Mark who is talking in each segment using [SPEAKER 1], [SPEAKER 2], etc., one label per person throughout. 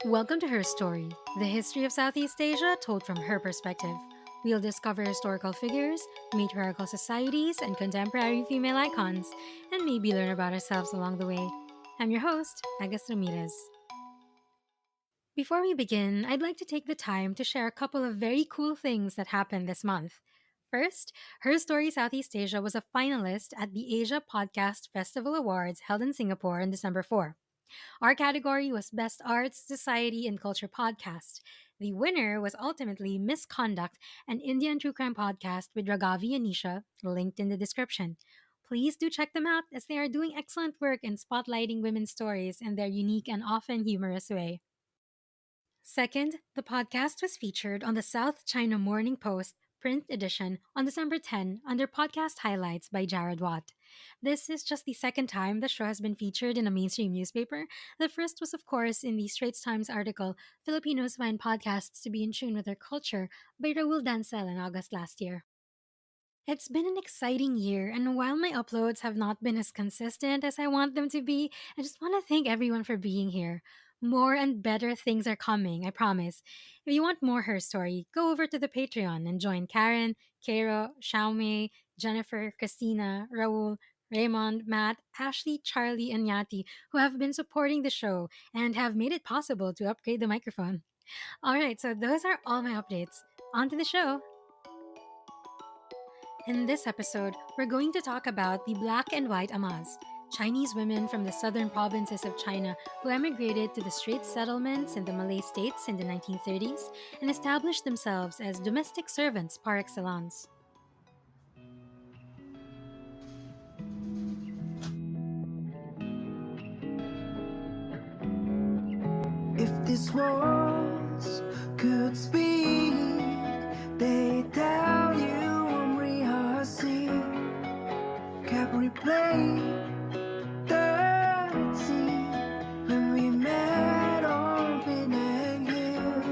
[SPEAKER 1] Welcome to Her Story, the history of Southeast Asia told from her perspective. We'll discover historical figures, matriarchal societies, and contemporary female icons, and maybe learn about ourselves along the way. I'm your host, Agus Ramirez. Before we begin, I'd like to take the time to share a couple of very cool things that happened this month. First, Her Story Southeast Asia was a finalist at the Asia Podcast Festival Awards held in Singapore on December 4. Our category was Best Arts, Society, and Culture Podcast. The winner was ultimately Misconduct, an Indian true crime podcast with Ragavi and Nisha, linked in the description. Please do check them out as they are doing excellent work in spotlighting women's stories in their unique and often humorous way. Second, the podcast was featured on the South China Morning Post print edition on December 10 under Podcast Highlights by Jared Watt. This is just the second time the show has been featured in a mainstream newspaper. The first was, of course, in the Straits Times article, Filipinos Find Podcasts to Be in Tune with Their Culture by Raul Dancel in August last year. It's been an exciting year, and while my uploads have not been as consistent as I want them to be, I just want to thank everyone for being here. More and better things are coming, I promise. If you want more Her Story, go over to the Patreon and join Karen, Cairo, Xiaomei, Jennifer, Christina, Raul, Raymond, Matt, Ashley, Charlie, and Yati, who have been supporting the show and have made it possible to upgrade the microphone. Alright, so those are all my updates. On to the show! In this episode, we're going to talk about the black and white Amahs, Chinese women from the southern provinces of China who emigrated to the Straits settlements in the Malay states in the 1930s and established themselves as domestic servants par excellence.
[SPEAKER 2] If these walls could speak, they tell you I'm rehearsing. Kept replaying that scene when we met on Penang Hill.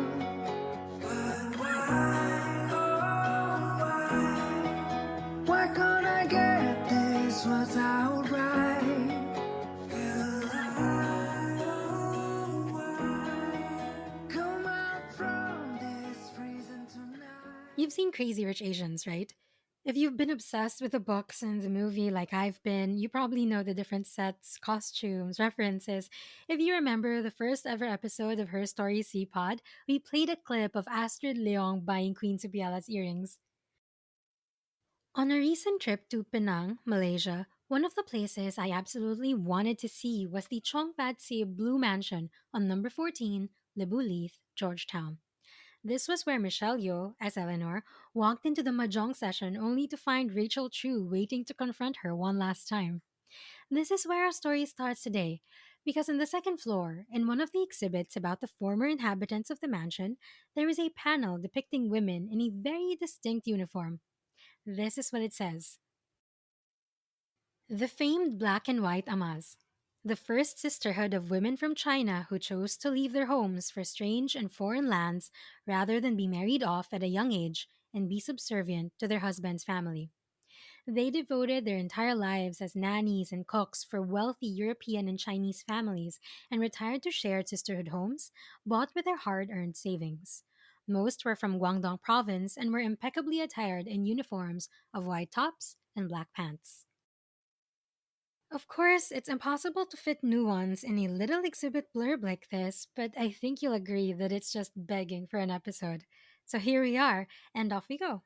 [SPEAKER 2] But why, oh why? Why can't I get this was outright? Will I, oh why? Come out from this prison tonight.
[SPEAKER 1] You've seen Crazy Rich Asians, right? If you've been obsessed with the books and the movie like I've been, you probably know the different sets, costumes, references. If you remember the first ever episode of Her Story C Pod, we played a clip of Astrid Leong buying Queen Subiala's earrings. On a recent trip to Penang, Malaysia, one of the places I absolutely wanted to see was the Chong Pat Se Blue Mansion on number 14, Lebu Leith, Georgetown. This was where Michelle Yeoh, as Eleanor, walked into the mahjong session only to find Rachel Chu waiting to confront her one last time. This is where our story starts today, because on the second floor, in one of the exhibits about the former inhabitants of the mansion, there is a panel depicting women in a very distinct uniform. This is what it says. The famed black and white Amahs, the first sisterhood of women from China who chose to leave their homes for strange and foreign lands rather than be married off at a young age and be subservient to their husband's family. They devoted their entire lives as nannies and cooks for wealthy European and Chinese families and retired to shared sisterhood homes bought with their hard earned savings. Most were from Guangdong province and were impeccably attired in uniforms of white tops and black pants. Of course, it's impossible to fit nuance in a little exhibit blurb like this, but I think you'll agree that it's just begging for an episode. So here we are, and off we go.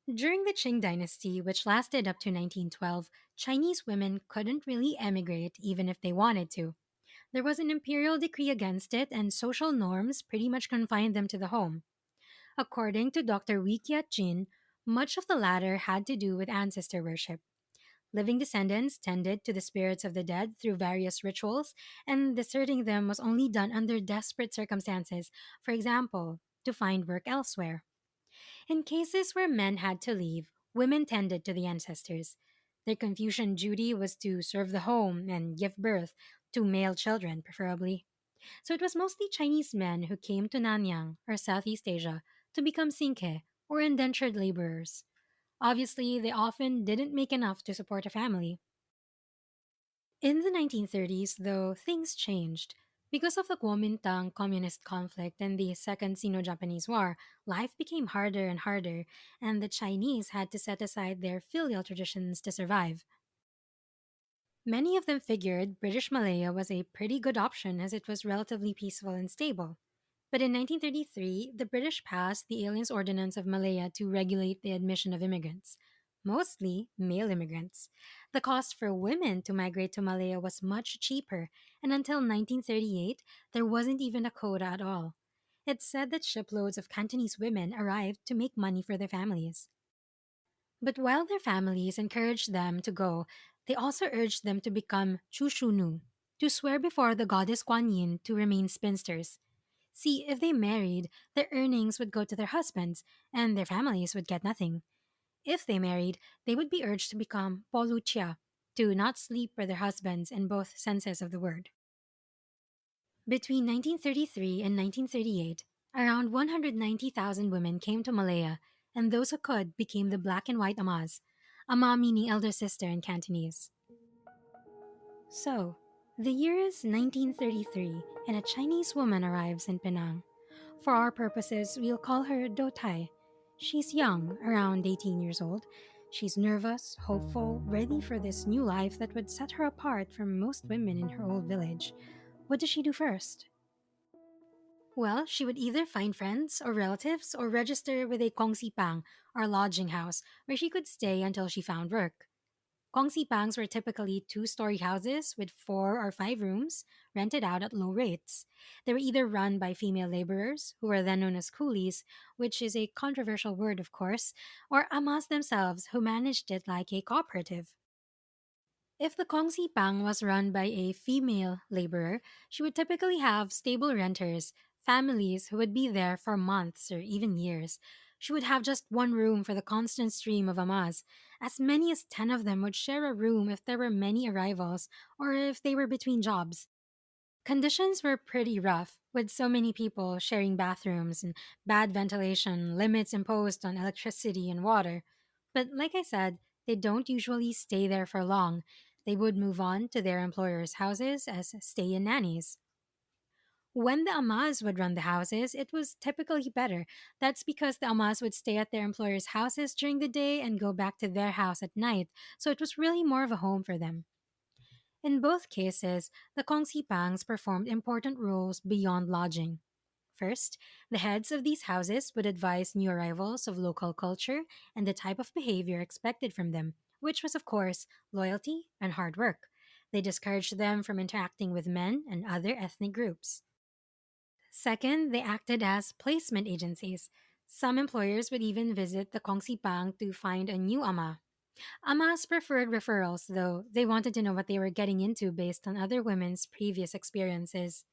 [SPEAKER 1] During the Qing dynasty, which lasted up to 1912, Chinese women couldn't really emigrate even if they wanted to. There was an imperial decree against it, and social norms pretty much confined them to the home. According to Dr. Wee Kiat Jin, much of the latter had to do with ancestor worship. Living descendants tended to the spirits of the dead through various rituals, and deserting them was only done under desperate circumstances, for example, to find work elsewhere. In cases where men had to leave, women tended to the ancestors. Their Confucian duty was to serve the home and give birth to male children, preferably. So it was mostly Chinese men who came to Nanyang or Southeast Asia to become sinke or indentured laborers. Obviously, they often didn't make enough to support a family. In the 1930s, though, things changed. Because of the Kuomintang communist conflict and the Second Sino-Japanese War, life became harder and harder, and the Chinese had to set aside their filial traditions to survive. Many of them figured British Malaya was a pretty good option as it was relatively peaceful and stable. But in 1933, the British passed the Aliens Ordinance of Malaya to regulate the admission of immigrants, mostly male immigrants. The cost for women to migrate to Malaya was much cheaper, and until 1938, there wasn't even a quota at all. It's said that shiploads of Cantonese women arrived to make money for their families. But while their families encouraged them to go, they also urged them to become chushunu, to swear before the goddess Kuan Yin to remain spinsters. See, if they married, their earnings would go to their husbands, and their families would get nothing. If they married, they would be urged to become poluchia, to not sleep with their husbands in both senses of the word. Between 1933 and 1938, around 190,000 women came to Malaya, and those who could became the black and white Amahs, Ama meaning elder sister in Cantonese. So, the year is 1933, and a Chinese woman arrives in Penang. For our purposes, we'll call her Dotai. She's young, around 18 years old. She's nervous, hopeful, ready for this new life that would set her apart from most women in her old village. What does she do first? Well, she would either find friends or relatives or register with a kongsipang, or lodging house, where she could stay until she found work. Kongsipang's were typically two-story houses with 4 or 5 rooms, rented out at low rates. They were either run by female laborers, who were then known as coolies, which is a controversial word, of course, or amas themselves, who managed it like a cooperative. If the Kongsipang was run by a female laborer, she would typically have stable renters, families who would be there for months or even years. She would have just one room for the constant stream of amas. As many as 10 of them would share a room if there were many arrivals or if they were between jobs. Conditions were pretty rough, with so many people sharing bathrooms and bad ventilation, limits imposed on electricity and water. But like I said, they don't usually stay there for long. They would move on to their employers' houses as stay in nannies. When the Amas would run the houses, it was typically better. That's because the Amas would stay at their employers' houses during the day and go back to their house at night, so it was really more of a home for them. In both cases, the Kongsipangs performed important roles beyond lodging. First, the heads of these houses would advise new arrivals of local culture and the type of behavior expected from them, which was, of course, loyalty and hard work. They discouraged them from interacting with men and other ethnic groups. Second, they acted as placement agencies. Some employers would even visit the Kongsipang to find a new ama. Amas preferred referrals, though they wanted to know what they were getting into based on other women's previous experiences.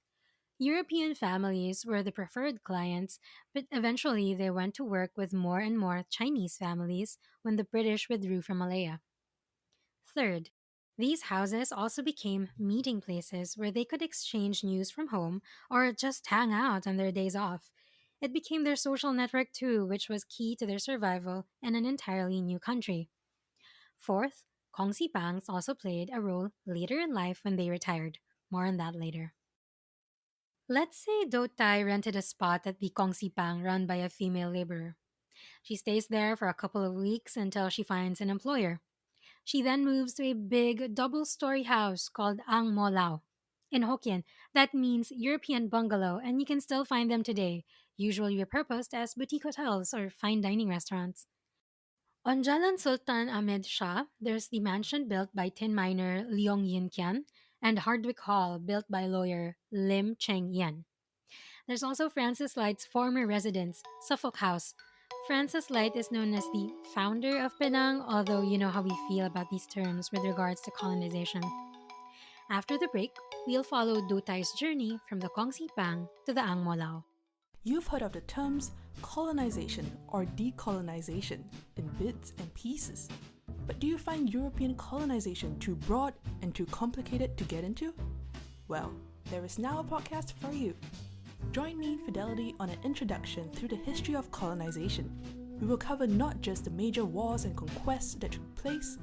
[SPEAKER 1] European families were the preferred clients, but eventually they went to work with more and more Chinese families when the British withdrew from Malaya. Third, these houses also became meeting places where they could exchange news from home or just hang out on their days off. It became their social network too, which was key to their survival in an entirely new country. Fourth, Kongsi Banks also played a role later in life when they retired. More on that later. Let's say Dotai rented a spot at the Kongsi Pang run by a female laborer. She stays there for a couple of weeks until she finds an employer. She then moves to a big double-story house called Ang Mo Lao. In Hokkien, that means European bungalow, and you can still find them today, usually repurposed as boutique hotels or fine dining restaurants. On Jalan Sultan Ahmed Shah, there's the mansion built by tin miner Leong Yin Kian and Hardwick Hall built by lawyer Lim Cheng Yen. There's also Francis Light's former residence, Suffolk House. Francis Light is known as the founder of Penang, although you know how we feel about these terms with regards to colonization. After the break, we'll follow Dutai's journey from the Kongsi Pang to the Ang Mo Lao.
[SPEAKER 3] You've heard of the terms colonization or decolonization in bits and pieces. But do you find European colonization too broad and too complicated to get into? Well, there is now a podcast for you. Join me, Fidelity, on an introduction through the history of colonization. We will cover not just the major wars and conquests that took place,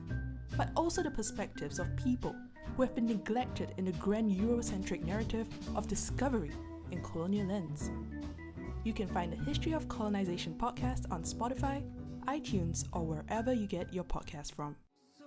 [SPEAKER 3] but also the perspectives of people who have been neglected in the grand Eurocentric narrative of discovery in colonial lens. You can find the History of Colonization podcast on Spotify, iTunes, or wherever you get your podcast from.
[SPEAKER 2] So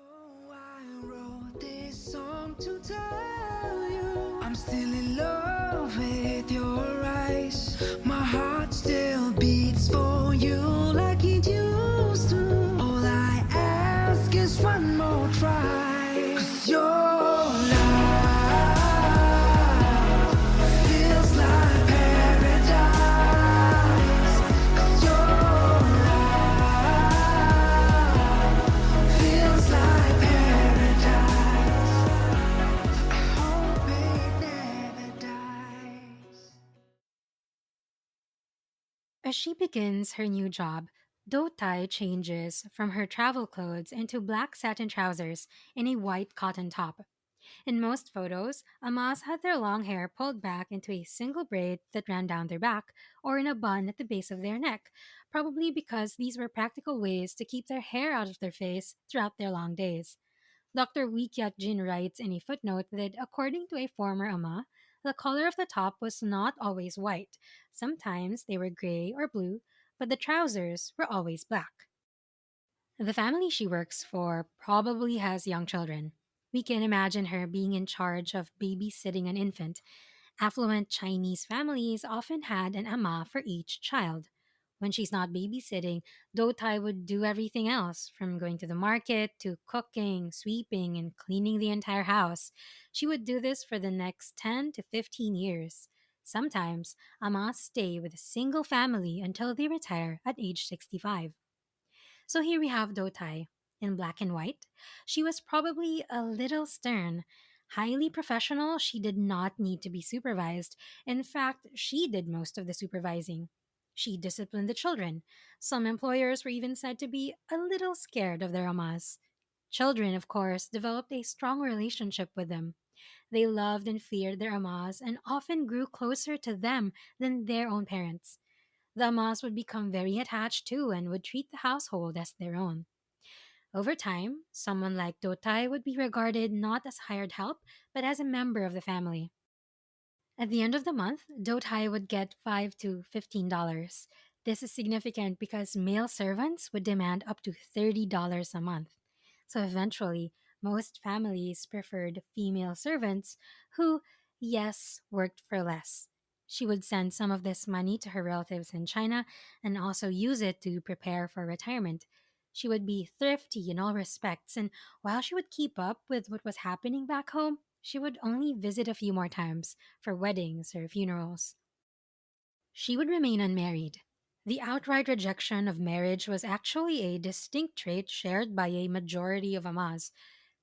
[SPEAKER 2] I wrote this song to tell you I'm still in love with your eyes. My heart still beats for you like it used to. All I ask is one more try. 'Cause your love feels like paradise. 'Cause your love feels like paradise. I hope it never dies.
[SPEAKER 1] As she begins her new job, Do Tai changes from her travel clothes into black satin trousers and a white cotton top. In most photos, Amahs had their long hair pulled back into a single braid that ran down their back or in a bun at the base of their neck, probably because these were practical ways to keep their hair out of their face throughout their long days. Dr. Wee Kiat Jin writes in a footnote that according to a former Ama, the color of the top was not always white. Sometimes they were gray or blue, but the trousers were always black. The family she works for probably has young children. We can imagine her being in charge of babysitting an infant. Affluent Chinese families often had an ama for each child. When she's not babysitting, Dotai would do everything else, from going to the market to cooking, sweeping, and cleaning the entire house. She would do this for the next 10 to 15 years. Sometimes, amas stay with a single family until they retire at age 65. So here we have Dotai in black and white. She was probably a little stern. Highly professional, she did not need to be supervised. In fact, she did most of the supervising. She disciplined the children. Some employers were even said to be a little scared of their amas. Children, of course, developed a strong relationship with them. They loved and feared their amas and often grew closer to them than their own parents. The Amahs would become very attached too and would treat the household as their own. Over time, someone like Dotai would be regarded not as hired help, but as a member of the family. At the end of the month, Dotai would get $5 to $15. This is significant because male servants would demand up to $30 a month. So eventually, most families preferred female servants who, yes, worked for less. She would send some of this money to her relatives in China and also use it to prepare for retirement. She would be thrifty in all respects, and while she would keep up with what was happening back home, she would only visit a few more times for weddings or funerals. She would remain unmarried. The outright rejection of marriage was actually a distinct trait shared by a majority of Amas.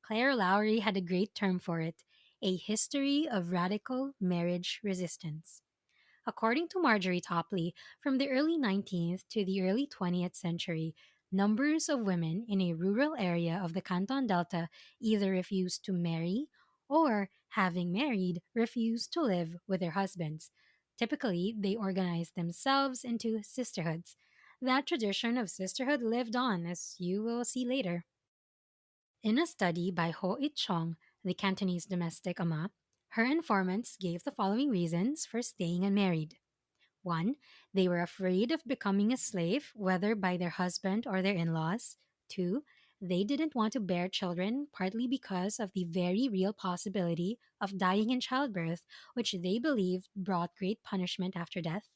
[SPEAKER 1] Claire Lowry had a great term for it: a history of radical marriage resistance. According to Marjorie Topley, from the early 19th to the early 20th century, numbers of women in a rural area of the Canton Delta either refused to marry or, having married, refused to live with their husbands. Typically, they organized themselves into sisterhoods. That tradition of sisterhood lived on, as you will see later. In a study by Ho It Chong, the Cantonese domestic ama, her informants gave the following reasons for staying unmarried. 1. They were afraid of becoming a slave, whether by their husband or their in laws. 2. They didn't want to bear children, partly because of the very real possibility of dying in childbirth, which they believed brought great punishment after death.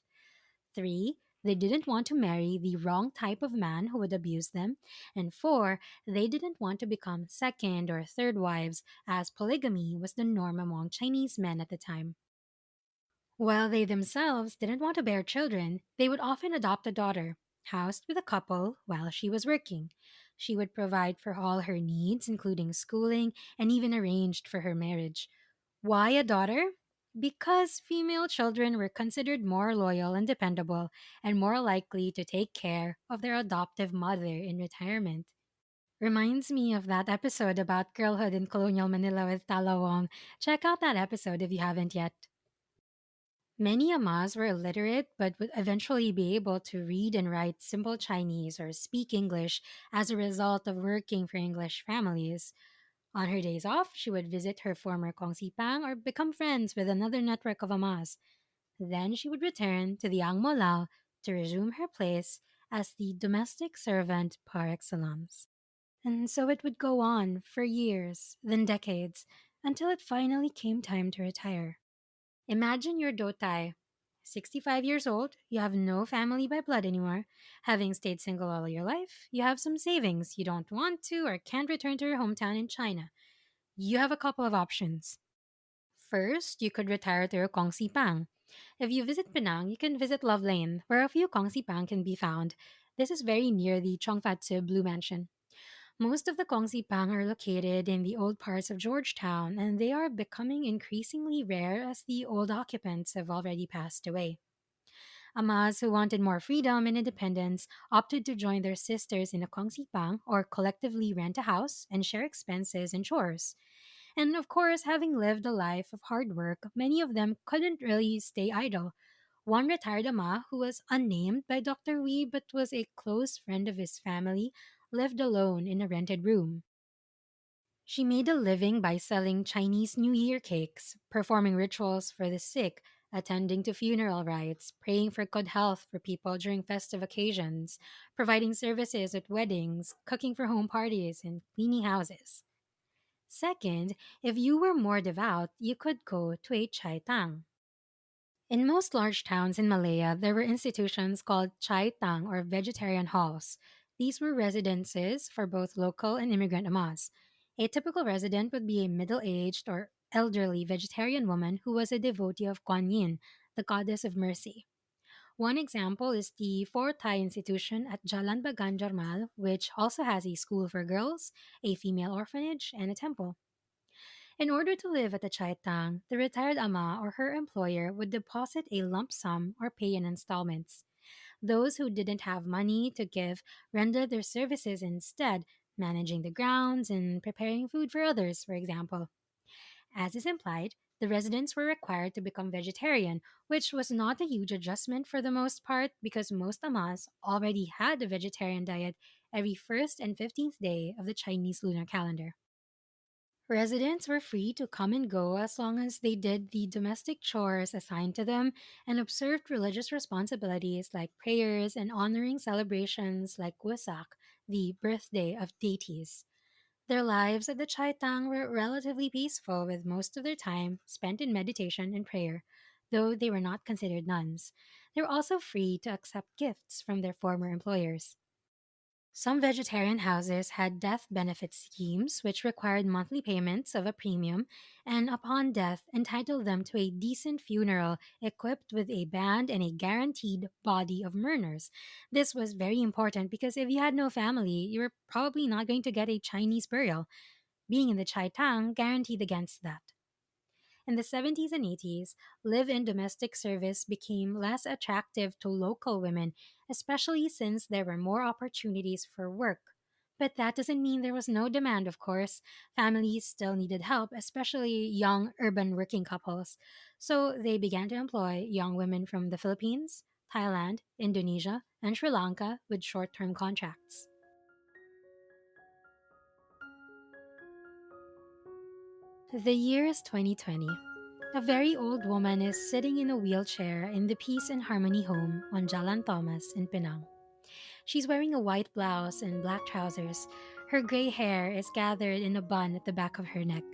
[SPEAKER 1] 3. They didn't want to marry the wrong type of man who would abuse them. And 4. They didn't want to become second or third wives, as polygamy was the norm among Chinese men at the time. While they themselves didn't want to bear children, they would often adopt a daughter, housed with a couple while she was working. She would provide for all her needs, including schooling, and even arranged for her marriage. Why a daughter? Because female children were considered more loyal and dependable, and more likely to take care of their adoptive mother in retirement. Reminds me of that episode about girlhood in colonial Manila with Talawong. Check out that episode if you haven't yet. Many Amas were illiterate but would eventually be able to read and write simple Chinese or speak English as a result of working for English families. On her days off, she would visit her former Kongsipang or become friends with another network of Amahs. Then she would return to the Angmo to resume her place as the domestic servant par excellence. And so it would go on for years, then decades, until it finally came time to retire. Imagine your dotai, 65 years old, you have no family by blood anymore. Having stayed single all your life, you have some savings, you don't want to or can't return to your hometown in China. You have a couple of options. First, you could retire to your Kongsi Pang. If you visit Penang, you can visit Love Lane, where a few Kongsi Pang can be found. This is very near the Chongfatsu Blue Mansion. Most of the Kongsi Pang are located in the old parts of Georgetown, and they are becoming increasingly rare as the old occupants have already passed away. Amahs who wanted more freedom and independence opted to join their sisters in a Kongsi Pang or collectively rent a house and share expenses and chores. And of course, having lived a life of hard work, many of them couldn't really stay idle. One retired Ama, who was unnamed by Dr. Wee but was a close friend of his family, lived alone in a rented room. She made a living by selling Chinese New Year cakes, performing rituals for the sick, attending to funeral rites, praying for good health for people during festive occasions, providing services at weddings, cooking for home parties, and cleaning houses. Second, if you were more devout, you could go to a chai tang. In most large towns in Malaya, there were institutions called chai tang or vegetarian halls. These were residences for both local and immigrant Amas. A typical resident would be a middle aged or elderly vegetarian woman who was a devotee of Kuan Yin, the goddess of mercy. One example is the Four Thai Institution at Jalan Bagan which also has a school for girls, a female orphanage, and a temple. In order to live at the Chaitang, the retired ama or her employer would deposit a lump sum or pay in installments. Those who didn't have money to give rendered their services instead, managing the grounds and preparing food for others, for example. As is implied, the residents were required to become vegetarian, which was not a huge adjustment for the most part because most amas already had a vegetarian diet every 1st and 15th day of the Chinese lunar calendar. Residents were free to come and go as long as they did the domestic chores assigned to them and observed religious responsibilities like prayers and honoring celebrations like Wasak, the birthday of deities. Their lives at the Chaitang were relatively peaceful, with most of their time spent in meditation and prayer, though they were not considered nuns. They were also free to accept gifts from their former employers. Some vegetarian houses had death benefit schemes which required monthly payments of a premium and, upon death, entitled them to a decent funeral equipped with a band and a guaranteed body of mourners. This was very important because if you had no family, you were probably not going to get a Chinese burial. Being in the Chai Tang guaranteed against that. In the 70s and 80s, live in domestic service became less attractive to local women, especially since there were more opportunities for work. But that doesn't mean there was no demand, of course. Families still needed help, especially young urban working couples. So they began to employ young women from the Philippines, Thailand, Indonesia, and Sri Lanka with short term contracts. The year is 2020. A very old woman is sitting in a wheelchair in the Peace and Harmony home on Jalan Thomas in Penang. She's wearing a white blouse and black trousers. Her gray hair is gathered in a bun at the back of her neck.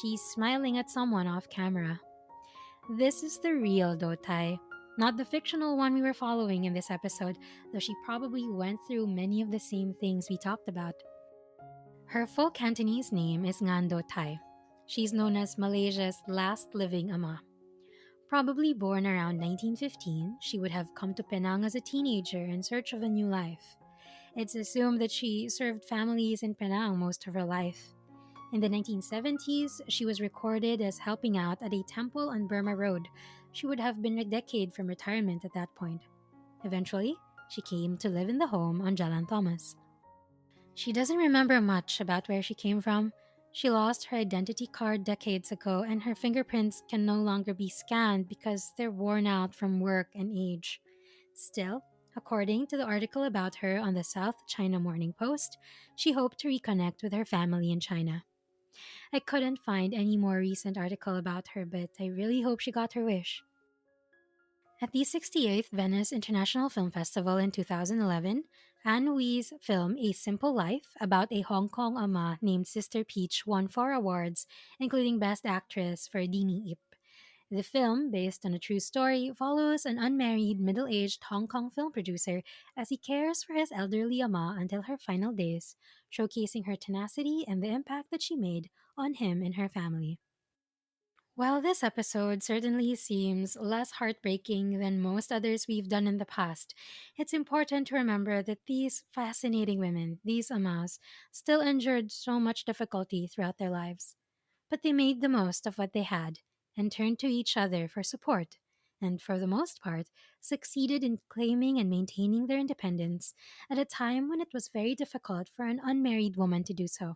[SPEAKER 1] She's smiling at someone off camera. This is the real Dotai, not the fictional one we were following in this episode, though she probably went through many of the same things we talked about. Her full Cantonese name is Ngan Dotai. She's known as Malaysia's last living Ama. Probably born around 1915, she would have come to Penang as a teenager in search of a new life. It's assumed that she served families in Penang most of her life. In the 1970s, she was recorded as helping out at a temple on Burma Road. She would have been a decade from retirement at that point. Eventually, she came to live in the home on Jalan Thomas. She doesn't remember much about where she came from. She lost her identity card decades ago, and her fingerprints can no longer be scanned because they're worn out from work and age. Still, according to the article about her on the South China Morning Post, she hoped to reconnect with her family in China. I couldn't find any more recent article about her, but I really hope she got her wish. At the 68th Venice International Film Festival in 2011, Anne Wei's film A Simple Life about a Hong Kong ama named Sister Peach won four awards, including Best Actress for Dini Ip. The film, based on a true story, follows an unmarried, middle aged Hong Kong film producer as he cares for his elderly ama until her final days, showcasing her tenacity and the impact that she made on him and her family. While this episode certainly seems less heartbreaking than most others we've done in the past, it's important to remember that these fascinating women, these Amahs, still endured so much difficulty throughout their lives. But they made the most of what they had and turned to each other for support, and for the most part, succeeded in claiming and maintaining their independence at a time when it was very difficult for an unmarried woman to do so.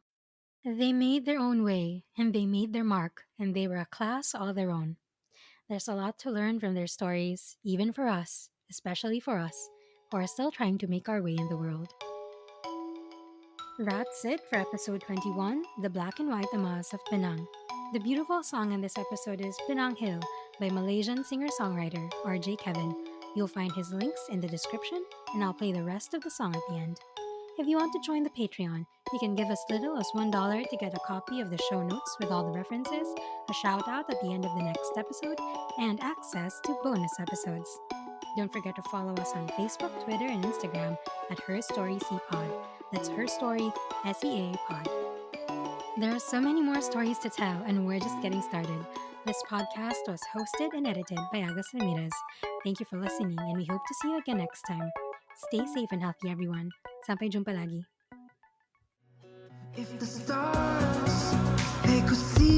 [SPEAKER 1] They made their own way, and they made their mark, and they were a class all their own. There's a lot to learn from their stories, even for us, especially for us, who are still trying to make our way in the world. That's it for episode 21, The Black and White Amas of Penang. The beautiful song in this episode is Penang Hill by Malaysian singer songwriter RJ Kevin. You'll find his links in the description, and I'll play the rest of the song at the end. If you want to join the Patreon, you can give as little as $1 to get a copy of the show notes with all the references, a shout out at the end of the next episode, and access to bonus episodes. Don't forget to follow us on Facebook, Twitter, and Instagram at Her Story C Pod. That's Her Story SEA Pod. There are so many more stories to tell, and we're just getting started. This podcast was hosted and edited by Agus Ramirez. Thank you for listening, and we hope to see you again next time. Stay safe and healthy, everyone. Sampai jumpa lagi.
[SPEAKER 2] If the stars they could see